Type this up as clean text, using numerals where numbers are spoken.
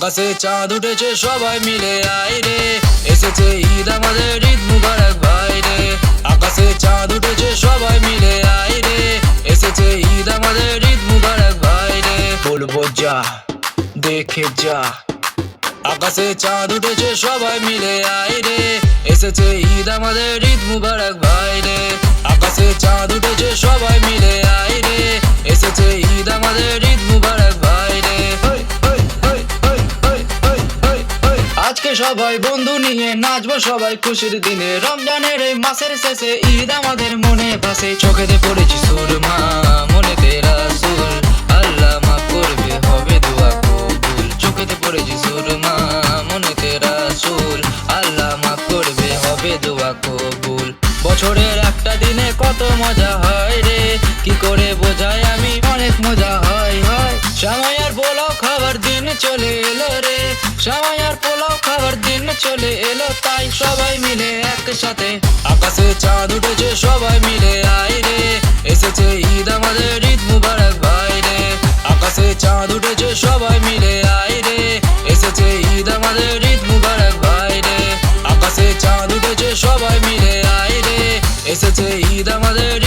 আকাশে চাঁদ উঠেছে সবাই মিলে আয় রে, এসেছে ঈদ আমাদের ঈদ মুবারক ভাই রে। আকাশে চাঁদ উঠেছে সবাই মিলে আয় রে, এসেছে ঈদ আমাদের ঈদ মুবারক ভাই রে। বলবো যা দেখে যা, আকাশে চাঁদ উঠেছে সবাই মিলে আয় রে, এসেছে ঈদ আমাদের ঈদ মুবারক ভাই রে। আকাশে চাঁদ উঠেছে সবাই মিলে আয় রে, এসেছে ঈদ আমাদের ঈদ মুবারক ভাই রে। আজকে সবাই বন্ধু নিয়ে নাচবো সবাই খুশির দিনে, রমজানের এই মাসের শেষে ঈদ আমাদের মনে ভাসে। চোখেতে পড়েছি সুরমা, মনেতে রাসূল, আল্লাহ মাফ করবে হবে দোয়া কবুল। চোখেতে পড়েছি সুরমা, মনেতে রাসূল, আল্লাহ মাফ করবে হবে দোয়া কবুল। বছরের একটা দিনে কত মজা হয় রে, কি করে বোঝাই আমি, অনেক মজা হয় হয়। সময় আর পোলাও খাবার দিন চলে এলো রে, সময় আর পোলাও খাবার দিন চলে এলো, তাই সবাই মিলে একসাথে আকাশে চাঁদ উঠেছে সবাই মিলে আয় রে, এসেছে ঈদ আমাদের ঈদ মুবারক ভাই রে। আকাশে চাঁদ উঠেছে সবাই মিলে আয় রে, এসেছে ঈদ আমাদের ঈদ মুবারক ভাই রে। আকাশে চাঁদ উঠেছে সবাই মিলে আয় রে, এসেছে ঈদ আমাদের